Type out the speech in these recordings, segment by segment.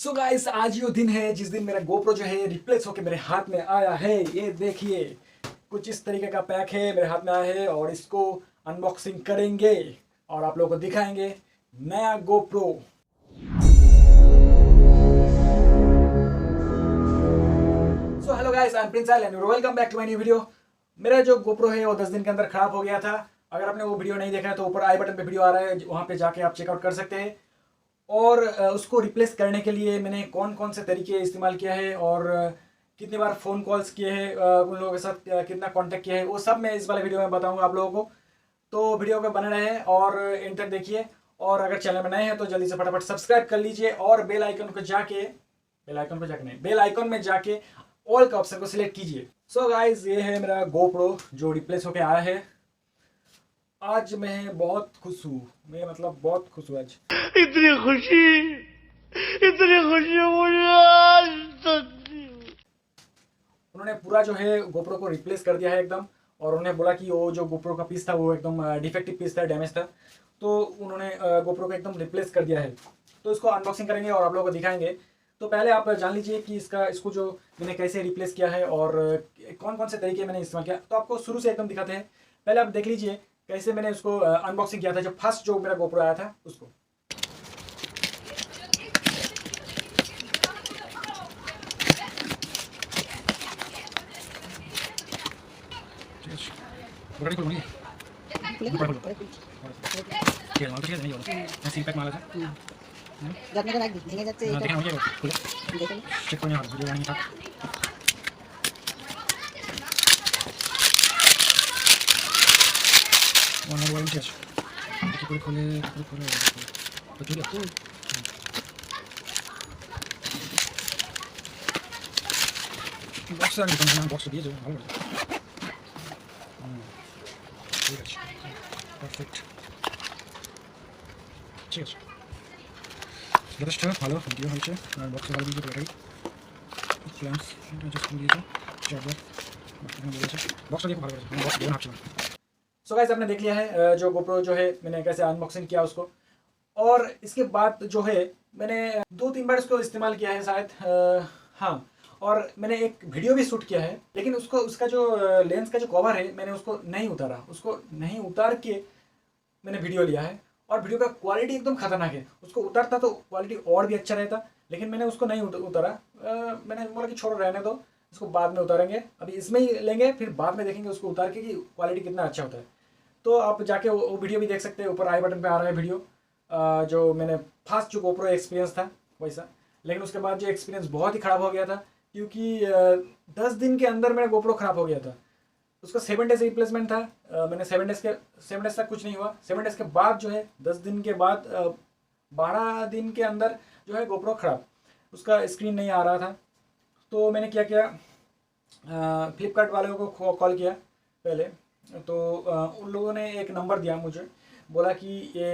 So guys, आज वो दिन है जिस दिन मेरा गोप्रो जो है रिप्लेस होकर मेरे हाथ में आया है। ये देखिए, कुछ इस तरीके का पैक है मेरे हाथ में आया है और इसको अनबॉक्सिंग करेंगे और आप लोगों को दिखाएंगे नया GoPro. So hello guys, I am Prince and welcome back to my new video. मेरा जो गोप्रो है वो 10 दिन के अंदर खराब हो गया था। अगर आपने वो वीडियो नहीं देखा है तो ऊपर आई बटन पे वीडियो आ रहा है, वहाँ पे जाके आप चेकआउट कर सकते हैं। और उसको रिप्लेस करने के लिए मैंने कौन कौन से तरीके इस्तेमाल किया है और कितनी बार फ़ोन कॉल्स किए हैं, उन लोगों के साथ कितना कांटेक्ट किया है, वो सब मैं इस वाले वीडियो में बताऊंगा आप लोगों को। तो वीडियो पे बने रहें और एंड तक देखिए। और अगर चैनल में नए हैं तो जल्दी से फटाफट सब्सक्राइब कर लीजिए और बेल आइकन में जाके ऑल का ऑप्शन को सिलेक्ट कीजिए। सो गाइज, ये है मेरा गोप्रो जो रिप्लेस होकर आया है। आज मैं बहुत खुश हूँ, मैं मतलब बहुत खुश हूँ आज। इतनी खुशी मुझे आज तक नहीं हुई। उन्होंने पूरा जो है गोप्रो को रिप्लेस कर दिया है एकदम। और उन्होंने बोला कि वो जो गोप्रो का पीस था वो एकदम डिफेक्टिव पीस था, डैमेज था। तो उन्होंने गोप्रो को एकदम रिप्लेस कर दिया है। तो इसको अनबॉक्सिंग करेंगे और आप लोगों को दिखाएंगे। तो पहले आप जान लीजिए कि इसको जो मैंने कैसे रिप्लेस किया है और कौन कौन से तरीके मैंने इस्तेमाल किया। तो आपको शुरू से एकदम दिखाते हैं। पहले आप देख लीजिए कैसे मैंने उसको अनबॉक्सिंग किया था, जो फर्स्ट जो मेरा गोप्रो आया था उसको। बड़ा खोलो नहीं, बड़ा खोलो। ठीक है, माल तो ठीक है, नहीं बोलो। मैं सील पैक माला था। যত্ন করে রাখবি, ভেঙে যাচ্ছে এটা। देखना मुझे खोलो, দেখো चेक करने हाथ वीडियो बनानी था। वन मोबाइल ठीक है, पूरे खोले तो ठीक है। बॉक्स आ गया, बॉक्स दिए जो ভালো করে। ঠিক আছে, পারফেক্ট, ঠিক আছে, যথেষ্ট ভালো ভিডিও হয়েছে। আর বক্সে ভালো দিয়েছে, ব্যাটারি ক্ল্যাম্পস অ্যাডজাস্ট করে দিয়েছে, চার্জার বলেছে। বক্সটা দিয়ে ভালো করেছে, বক্স দিয়ে ভাবছিলাম। सो गाइस, आपने देख लिया है जो गोप्रो जो है मैंने कैसे अनबॉक्सिंग किया उसको। और इसके बाद जो है मैंने 2-3 बार इसको इस्तेमाल किया है शायद, हाँ। और मैंने एक वीडियो भी शूट किया है, लेकिन उसका जो लेंस का जो कवर है मैंने उसको नहीं उतारा। उसको नहीं उतार के मैंने वीडियो लिया है और वीडियो का क्वालिटी एकदम खतरनाक है। उसको उतारता तो क्वालिटी और भी अच्छा रहता, लेकिन मैंने उसको नहीं उतारा। मैंने बोला कि छोड़ो, रहने दो, इसको बाद में उतारेंगे। अभी इसमें ही लेंगे, फिर बाद में देखेंगे उसको उतार के कि क्वालिटी कितना अच्छा होता है। तो आप जाके वो वीडियो भी देख सकते हैं, ऊपर आई बटन पे आ रहा है वीडियो। जो मैंने फर्स्ट जो गोप्रो एक्सपीरियंस था वैसा। लेकिन उसके बाद जो एक्सपीरियंस बहुत ही ख़राब हो गया था, क्योंकि 10 दिन के अंदर मेरा गोप्रो ख़राब हो गया था। उसका 7 डेज रिप्लेसमेंट था। मैंने 7 डेज तक कुछ नहीं हुआ। 7 डेज के बाद जो है 10 दिन के बाद 12 दिन के अंदर जो है गोप्रो ख़राब, उसका स्क्रीन नहीं आ रहा था। तो मैंने क्या किया, फ्लिपकार्ट वालों को कॉल किया पहले। तो उन लोगों ने एक नंबर दिया मुझे, बोला कि ये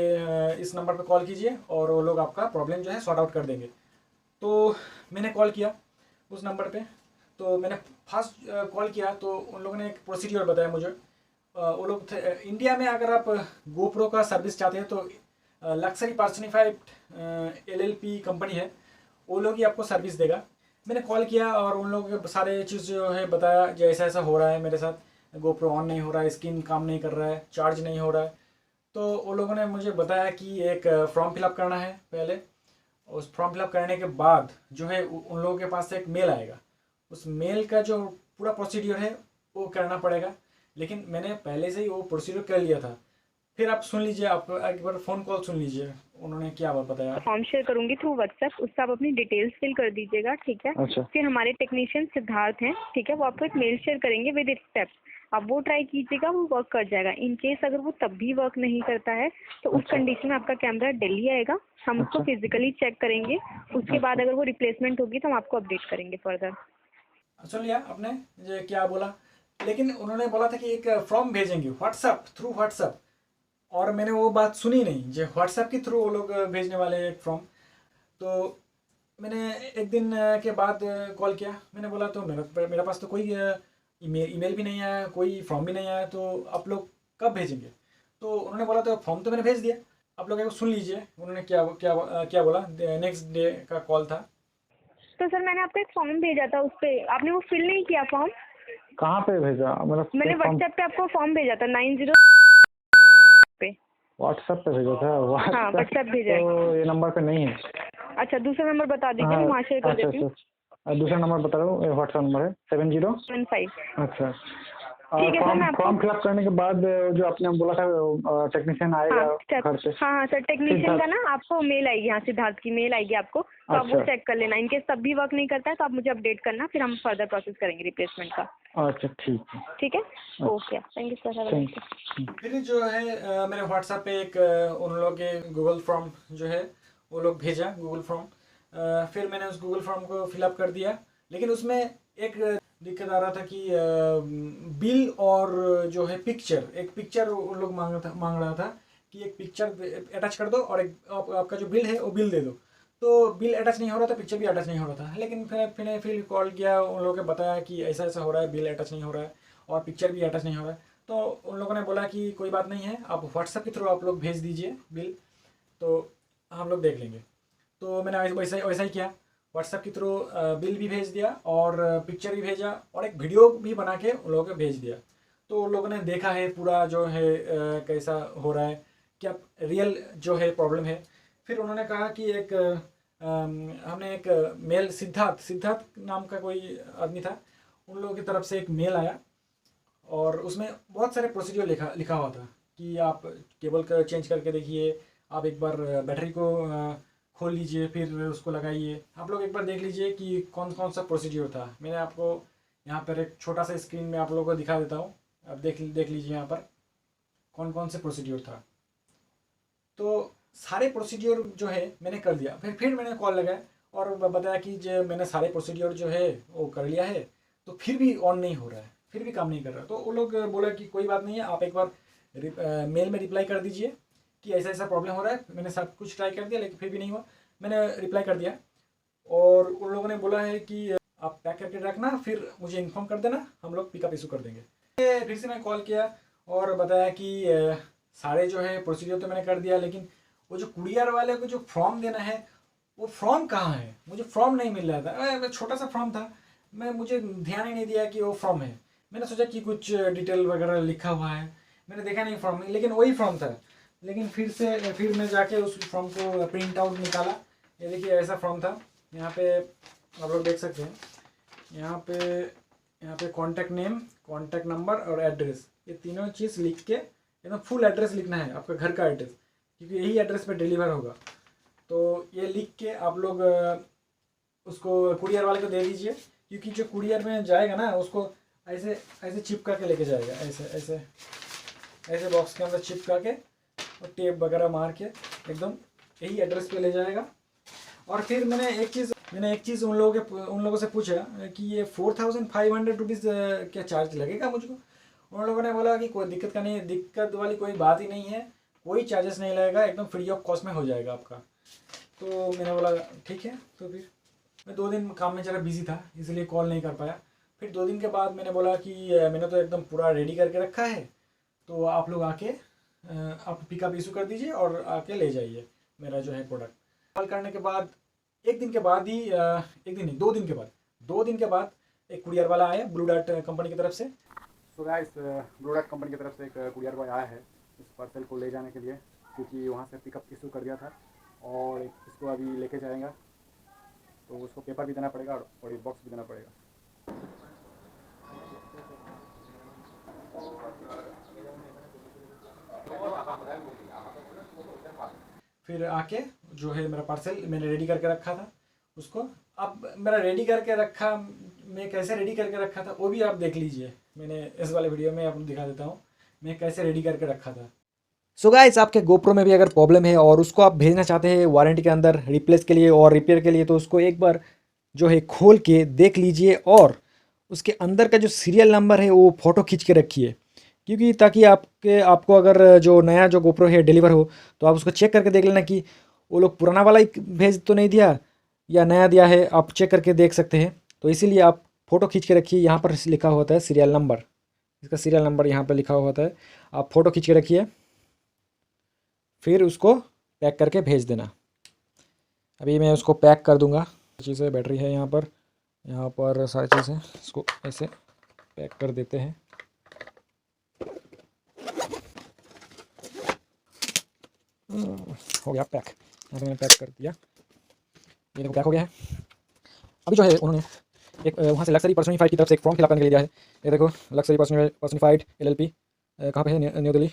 इस नंबर पे कॉल कीजिए और वो लोग आपका प्रॉब्लम जो है सॉर्ट आउट कर देंगे। तो मैंने कॉल किया उस नंबर पे। तो मैंने फर्स्ट कॉल किया तो उन लोगों ने एक प्रोसीड्योर बताया मुझे। वो लोग थे इंडिया में। अगर आप गोप्रो का सर्विस चाहते हैं तो लक्सरी पर्सनिफाइड LLP कंपनी है, वो लोग ही आपको सर्विस देगा। मैंने कॉल किया और उन लोगों के सारे चीज़ जो है बताया, जो ऐसा ऐसा हो रहा है मेरे साथ, गोप्रो ऑन नहीं हो रहा है, स्क्रीन काम नहीं कर रहा है, चार्ज नहीं हो रहा है। तो वो लोगों ने मुझे बताया कि एक फॉर्म फिलअप करना है पहले। उस फॉर्म फिलअप करने के बाद जो है उन लोगों के पास से एक मेल आएगा। उस मेल का जो पूरा प्रोसीड्यूर है वो करना पड़ेगा। लेकिन मैंने पहले से ही वो प्रोसीड्यूर कर लिया था। फिर आप सुन लीजिए, आप एक बार फ़ोन कॉल सुन लीजिए उन्होंने क्या बताया। फॉर्म शेयर करूंगी थ्रू व्हाट्सएप, उससे आप अपनी डिटेल्स फिल कर दीजिएगा, ठीक है। अच्छा। फिर हमारे टेक्नीशियन सिद्धार्थ हैं, ठीक है, वो आपको एक मेल शेयर करेंगे विद स्टेप्स। आप वो ट्राई कीजिएगा, वो वर्क कर जाएगा। इन केस अगर वो तब भी वर्क नहीं करता है तो उस कंडीशन में आपका कैमरा दिल्ली आएगा, हम उसको फिजिकली चेक करेंगे। उसके बाद अगर वो रिप्लेसमेंट होगी तो हम आपको अपडेट करेंगे फर्दर। सुन लिया आपने ये क्या बोला। लेकिन उन्होंने बोला था कि एक फॉर्म भेजेंगे व्हाट्सएप, थ्रू व्हाट्सएप। और मैंने वो बात सुनी नहीं, जो व्हाट्सएप के थ्रू वो लोग भेजने वाले एक फॉर्म। तो मैंने एक दिन के बाद कॉल किया। मैंने बोला तो मेरा पास तो कोई ईमेल भी नहीं आया, कोई फॉर्म भी नहीं आया, तो आप लोग कब भेजेंगे। तो उन्होंने बोला तो फॉर्म तो मैंने भेज दिया, आप लोग एक सुन लीजिए। उन्होंने क्या क्या क्या बोला। नेक्स्ट डे का कॉल था, तो सर मैंने आपको एक फॉर्म भेजा था, उस पे आपने वो फिल नहीं किया फॉर्म। कहाँ पे भेजा? मतलब मैंने एक फॉर्म व्हाट्सएप पे आपको फॉर्म भेजा था 90 पे। व्हाट्सएप पे भेजा था? हाँ व्हाट्सएप भेजा है। तो ये नंबर पे नहीं है। अच्छा दूसरा नंबर बता दीजिए, हाँ, मैं वहाँ शेयर कर अच्छा देती हूँ। अच्छा, दूसरा नंबर बता रहा हूँ, व्हाट्सएप नंबर है 70। 75। अच्छा, ठीक है सर, मैं आपको फॉर्म फिलअप करने के बाद जो आपने बोला था टेक्नीशियन आएगा घर पे। हाँ सर, टेक्नीशियन सिद्धार्थ। का ना आपको मेल आएगी, यहाँ सिद्धार्थ की मेल आएगी आपको, तो आप वो अच्छा। चेक कर लेना। इनकेस तब भी वर्क नहीं करता है तो आप मुझे अपडेट करना, फिर हम फर्दर प्रोसेस करेंगे रिप्लेसमेंट का। अच्छा ठीक है। ठीक है, okay, thank you sir. Thank you. फिर जो है मेरे व्हाट्सएप पे एक उन लोगों के गूगल फॉर्म जो है वो लोग भेजा गूगल फॉर्म। फिर मैंने उस गूगल फॉर्म को फिलअप कर दिया, लेकिन उसमें एक दिक्कत आ रहा था कि बिल और जो है पिक्चर, एक पिक्चर उन लोग मांग रहा था कि एक पिक्चर अटैच कर दो और एक आपका जो बिल है वो बिल दे दो। तो बिल अटैच नहीं हो रहा था, पिक्चर भी अटैच नहीं हो रहा था। लेकिन फिर कॉल किया, उन लोगों को बताया कि ऐसा ऐसा हो रहा है, बिल अटैच नहीं हो रहा है और पिक्चर भी अटैच नहीं हो रहा है। तो उन लोगों ने बोला कि कोई बात नहीं है, आप व्हाट्सएप के थ्रू आप लोग भेज दीजिए बिल, तो हम लोग देख लेंगे। तो मैंने वैसा ही किया, व्हाट्सएप के थ्रू बिल भी भेज दिया और पिक्चर भी भेजा और एक वीडियो भी बना के उन लोगों को भेज दिया। तो उन लोगों ने देखा है पूरा जो है कैसा हो रहा है, क्या रियल जो है प्रॉब्लम है। फिर उन्होंने कहा कि एक हमने एक मेल सिद्धार्थ नाम का कोई आदमी था, उन लोगों की तरफ से एक मेल आया और उसमें बहुत सारे प्रोसीजर लिखा हुआ था कि आप केबल का चेंज करके देखिए, आप एक बार बैटरी को खोल लीजिए, फिर उसको लगाइए। आप लोग एक बार देख लीजिए कि कौन कौन सा प्रोसीजर था। मैंने आपको यहाँ पर एक छोटा सा स्क्रीन में आप लोगों को दिखा देता हूँ, आप देख लीजिए यहाँ पर कौन कौन से प्रोसीजर था। तो सारे प्रोसीजर जो है मैंने कर दिया। फिर मैंने कॉल लगाया और बताया कि जो मैंने सारे प्रोसीजर जो है वो कर लिया है, तो फिर भी ऑन नहीं हो रहा है, फिर भी काम नहीं कर रहा। तो वो लोग बोला कि कोई बात नहीं है, आप एक बार मेल में रिप्लाई कर दीजिए कि ऐसा ऐसा प्रॉब्लम हो रहा है। मैंने सब कुछ ट्राई कर दिया लेकिन फिर भी नहीं हुआ। मैंने रिप्लाई कर दिया और उन लोगों ने बोला है कि आप पैक करके रखना, फिर मुझे इन्फॉर्म कर देना, हम लोग पिकअप इशू कर देंगे। फिर से मैं कॉल किया और बताया कि सारे जो है प्रोसीजर तो मैंने कर दिया, लेकिन वो जो कुरियर वाले को जो फॉर्म देना है वो फॉर्म कहाँ है, मुझे फॉर्म नहीं मिल रहा था। छोटा सा फॉर्म था, मुझे ध्यान ही नहीं दिया कि वो फॉर्म है। मैंने सोचा कि कुछ डिटेल वगैरह लिखा हुआ है, मैंने देखा नहीं फॉर्म, लेकिन वही फॉर्म था। लेकिन फिर मैं जाके उस फॉर्म को प्रिंट आउट निकाला। ये देखिए ऐसा फॉर्म था। यहाँ पे आप लोग देख सकते हैं, यहाँ पे कॉन्टैक्ट नेम, कॉन्टैक्ट नंबर और एड्रेस, ये तीनों चीज़ लिख के एकदम फुल एड्रेस लिखना है, आपका घर का एड्रेस, क्योंकि यही एड्रेस पे डिलीवर होगा। तो ये लिख के आप लोग उसको कुरियर वाले को दे दीजिए, क्योंकि जो कुरियर में जाएगा ना उसको ऐसे चिपका के लेके जाएगा, ऐसे बॉक्स के अंदर चिपका के और टेप वगैरह मार के एकदम यही एड्रेस पे ले जाएगा। और फिर मैंने एक चीज़ उन लोगों से पूछा कि ये 4500 रुपीज़ क्या चार्ज लगेगा मुझको। उन लोगों ने बोला कि कोई दिक्कत वाली कोई बात ही नहीं है, कोई चार्जेस नहीं लगेगा, एकदम फ्री ऑफ कॉस्ट में हो जाएगा आपका। तो मैंने बोला ठीक है। तो फिर मैं 2 दिन काम में ज़रा बिजी था, इसलिए कॉल नहीं कर पाया। फिर 2 दिन के बाद मैंने बोला कि मैंने तो एकदम पूरा रेडी करके रखा है, तो आप लोग आके आप पिकअप इशू कर दीजिए और आके ले जाइए मेरा जो है प्रोडक्ट। कॉल करने के बाद 1 दिन के बाद ही 1 दिन नहीं 2 दिन के बाद 2 दिन के बाद एक कुरियर वाला आया ब्लू डार्ट कंपनी की तरफ से। So guys, blue dart company की तरफ से एक कुरियर बॉय आया है इस पार्सल को ले जाने के लिए, क्योंकि वहाँ से पिकअप इशू कर दिया था और इसको अभी लेके जाएगा। तो उसको पेपर भी देना पड़ेगा और एक बॉक्स भी देना पड़ेगा। फिर आके जो है मेरा पार्सल मैंने रेडी करके रखा था उसको, अब मेरा रेडी करके रखा, मैं कैसे रेडी करके रखा था वो भी आप देख लीजिए। मैंने इस वाले वीडियो में आपको दिखा देता हूँ मैं कैसे रेडी करके रखा था। सो गाइस, आपके गोप्रो में भी अगर प्रॉब्लम है और उसको आप भेजना चाहते हैं वारंटी के अंदर रिप्लेस के लिए और रिपेयर के लिए, तो उसको एक बार जो है खोल के देख लीजिए और उसके अंदर का जो सीरियल नंबर है वो फ़ोटो खींच के रखिए, क्योंकि ताकि आपको अगर जो नया जो गोप्रो है डिलीवर हो तो आप उसको चेक करके देख लेना कि वो लोग पुराना वाला ही भेज तो नहीं दिया या नया दिया है, आप चेक करके देख सकते हैं। तो इसीलिए आप फ़ोटो खींच के रखिए। यहाँ पर लिखा होता है सीरियल नंबर, इसका सीरियल नंबर यहाँ पर लिखा होता है, आप फ़ोटो खींच के रखिए, फिर उसको पैक करके भेज देना। अभी मैं उसको पैक कर दूँगा। चीज़ें बैटरी है यहाँ पर सारी चीज़ें इसको ऐसे पैक कर देते हैं। हो गया पैक, यहाँ पे मैंने पैक कर दिया। ये देखो पैक हो गया है। अभी जो है उन्होंने एक वहाँ से लक्सरी पर्सनिफाइड की तरफ से एक फॉर्म फिलअप करने के लिए दिया है। ये देखो लक्सरी पर्सनिफाइड LLP कहाँ पे है, न्यू दिल्ली,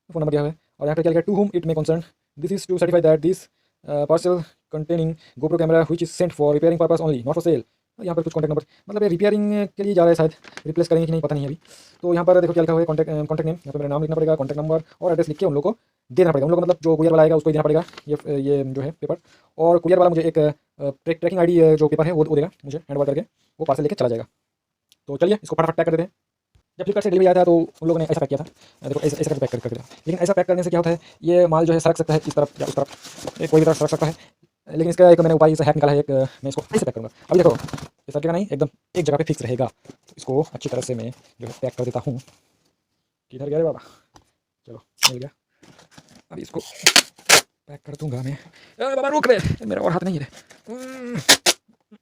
फ़ोन नंबर दिया हुआ है। और यहाँ पे क्या लिखा है, to whom it may concern, this is to certify that this parcel containing GoPro camera which is sent for repairing purpose only not for sale. यहाँ पर कुछ कॉन्टैक्ट नंबर, मतलब ये रिपेयरिंग के लिए जा रहा है, शायद रिप्लेस करेंगे कि नहीं पता नहीं है अभी। तो यहाँ पर देखो क्या लिखा हुआ है, कॉन्टैक्ट नेम, यहाँ पर मेरा नाम लिखना पड़ेगा, कॉन्टैक्ट नंबर और एड्रेस लिख के उन लोगों को देना पड़ेगा। उन लोगों को मतलब जो कुरियर वाला आएगा उसको ही देना पड़ेगा ये जो है पेपर। और कुरियर वाला मुझे एक ट्रैकिंग ID जो पेपर है वो देगा मुझे हैंड ओवर करके, वो पार्सल लेके चला जाएगा। तो चलिए इसको फटाफट पैक कर देते हैं। जब फ्लिपकार्ट से डिलीवरी आया था तो उन लोगों ने ऐसा पैक किया था, देखो ऐसा करके पैक कर दिया। लेकिन ऐसा पैक करने से क्या होता है, ये माल जो है सरक सकता है इस तरफ या उस तरफ, कोई भी तरफ सरक सकता है। लेकिन इसका एक मैंने उपाय से हैक निकाला है, एक मैं इसको ऐसे पैक करूँगा। अभी देखो ये सरकेगा नहीं, एकदम एक जगह पे फिक्स रहेगा। तो इसको अच्छी तरह से मैं जो है पैक कर देता हूँ। किधर गया रे बाबा, चलो मिल गया। अभी इसको पैक कर दूँगा मैं। अरे बाबा रुक रे, मेरा और हाथ नहीं है।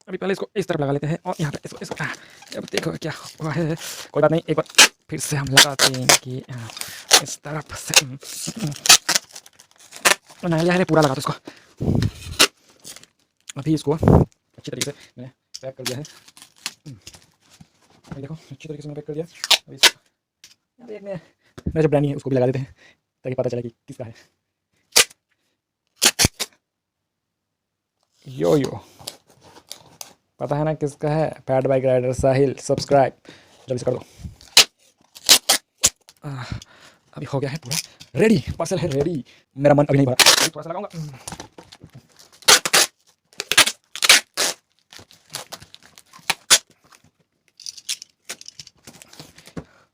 अभी पहले इसको इस तरफ लगा लेते हैं और यहाँ पे इसको अब देखो क्या हुआ है। कोई बात नहीं, एक बार फिर से हम लगाते हैं कि इस तरफ से नया लिया है, पूरा लगा दो इसको। अभी इसको अच्छी तरीके से मैंने पैक कर दिया है। अभी देखो अच्छी तरीके से मैंने पैक कर दिया। अभी इसको एक मेरा जो ब्रांड है उसको भी लगा देते हैं ताकि पता चले कि किसका है। यो पता है ना किसका है, फैट बाइक राइडर साहिल, सब्सक्राइब जल्दी से कर दो। अभी हो गया है पूरा रेडी, पार्सल है रेडी। मेरा मन अभी नहीं भरा, अभी थोड़ा सा लगाऊंगा।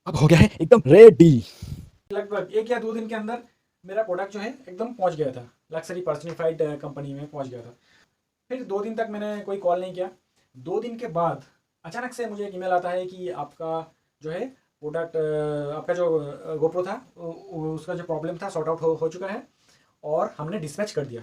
अब हो गया है एकदम रेडी। लगभग 1 या 2 दिन के अंदर मेरा प्रोडक्ट जो है एकदम पहुंच गया था, लक्सरी पर्सनिफाइड कंपनी में पहुंच गया था। फिर 2 दिन तक मैंने कोई कॉल नहीं किया। 2 दिन के बाद अचानक से मुझे एक ईमेल आता है कि आपका जो है प्रोडक्ट, आपका जो GoPro था उसका जो प्रॉब्लम था सॉर्ट आउट हो चुका है और हमने डिस्पैच कर दिया।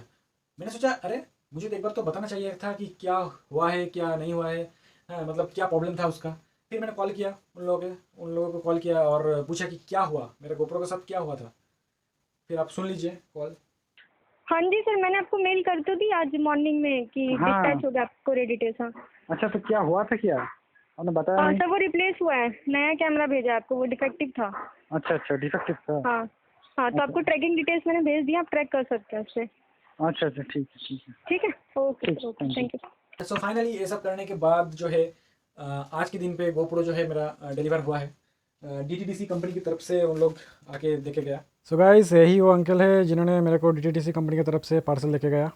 मैंने सोचा अरे मुझे तो एक बार तो बताना चाहिए था कि क्या हुआ है क्या नहीं हुआ है, मतलब क्या प्रॉब्लम था उसका। फिर मैंने कॉल किया उन लोगों को कॉल किया और पूछा कि क्या हुआ, मेरे GoPro के साथ क्या हुआ था। फिर आप सुन लीजिए कॉल। हाँ जी सर, मैंने आपको मेल कर तो दी आज मॉर्निंग में कि डिस्पैच हो गया आपको डिटेल्स। हाँ अच्छा, तो क्या हुआ था, क्या आपने बताया नहीं? सर वो रिप्लेस हुआ है, नया कैमरा भेजा आपको, वो डिफेक्टिव था। अच्छा डिफेक्टिव था। हाँ तो आपको ट्रैकिंग डिटेल्स मैंने भेज दिया, आप ट्रैक कर सकते हैं उससे। अच्छा ठीक है। Okay thank you. So finally ये सब करने के बाद जो है आज के दिन पे GoPro जो है मेरा डिलीवर हुआ है। DTDC कंपनी की तरफ से उन लोग आके देके गया। सो गाइस यही वो अंकल है जिन्होंने मेरे को DTDC कंपनी की तरफ से पार्सल लेके गया।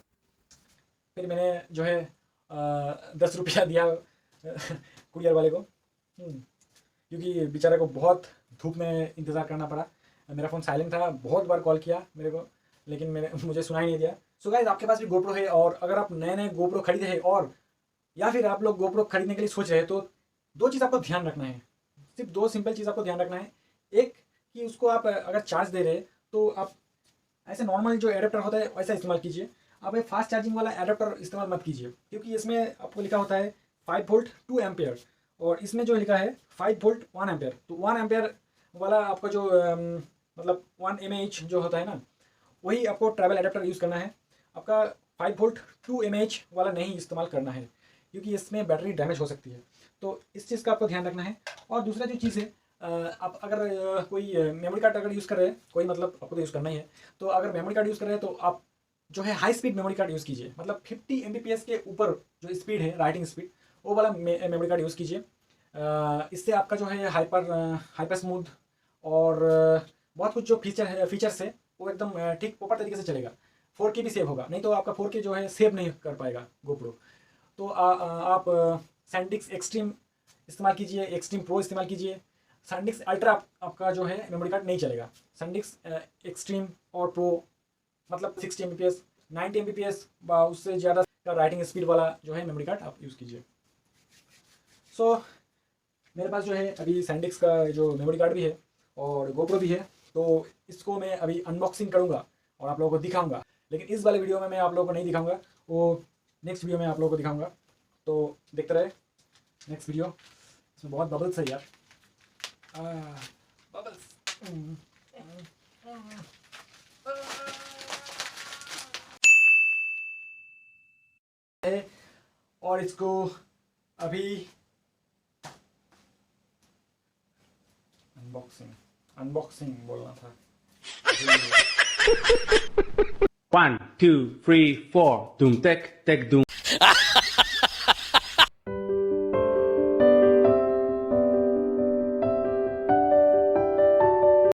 फिर मैंने जो है 10 रुपया दिया कुरियर वाले को, क्योंकि बेचारे को बहुत धूप में इंतज़ार करना पड़ा। मेरा फ़ोन साइलेंट था, बहुत बार कॉल किया मेरे को लेकिन मुझे सुनाई नहीं दिया। सो गाइस आपके पास भी GoPro है और अगर आप नए GoPro खरीदे हैं और या फिर आप लोग GoPro खरीदने के लिए सोच रहे हैं तो 2 चीज़ आपको ध्यान रखना है, सिर्फ 2 सिंपल चीज़ आपको ध्यान रखना है। एक कि उसको आप अगर चार्ज दे रहे तो आप ऐसे नॉर्मल जो एडाप्टर होता है वैसा इस्तेमाल कीजिए। आप एक फास्ट चार्जिंग वाला एडाप्टर इस्तेमाल मत कीजिए, क्योंकि इसमें आपको लिखा होता है 5 वोल्ट 2 एम्पेयर और इसमें जो लिखा है 5 वोल्ट 1 एम्पेयर। तो 1 एम्पेयर वाला आपका जो मतलब 1 mAh जो होता है ना, वही आपको ट्रैवल एडाप्टर यूज़ करना है। आपका 5 वोल्ट 2 mAh वाला नहीं इस्तेमाल करना है, क्योंकि इसमें बैटरी डैमेज हो सकती है। तो इस चीज़ का आपको ध्यान रखना है। और दूसरा जो चीज़ है, आप अगर कोई मेमोरी कार्ड अगर यूज़ कर रहे हैं, कोई मतलब आपको तो यूज़ करना ही है, तो अगर मेमोरी कार्ड यूज़ कर रहे हैं तो आप जो है high speed memory card use कीजिए। मतलब 50 Mbps के ऊपर जो स्पीड है, राइटिंग स्पीड, वो वाला मेमोरी कार्ड यूज़ कीजिए। इससे आपका जो है हाइपर स्मूथ और बहुत कुछ जो फीचर्स है वो एकदम ठीक प्रॉपर तरीके से चलेगा। 4K भी सेव होगा, नहीं तो आपका 4K जो है सेव नहीं कर पाएगा GoPro। तो आप SanDisk एक्सट्रीम इस्तेमाल कीजिए, एक्सट्रीम प्रो इस्तेमाल कीजिए। SanDisk अल्ट्रा आपका जो है मेमोरी कार्ड नहीं चलेगा। SanDisk एक्सट्रीम और प्रो मतलब 60 Mbps 90 Mbps उससे ज़्यादा का राइटिंग स्पीड वाला जो है मेमोरी कार्ड आप यूज़ कीजिए। सो मेरे पास जो है अभी SanDisk का जो मेमोरी कार्ड भी है और GoPro भी है, तो इसको मैं अभी अनबॉक्सिंग करूँगा और आप लोगों को दिखाऊँगा। लेकिन इस वाले वीडियो में मैं आप लोगों को नहीं दिखाऊँगा, वो नेक्स्ट वीडियो में आप लोगों को दिखाऊँगा। तो देखते रहे नेक्स्ट वीडियो। इसमें बहुत बबल्स है यार, बबल्स। और इसको अभी अनबॉक्सिंग बोलना था। 1, 2, 3, 4 Doom tek tek doom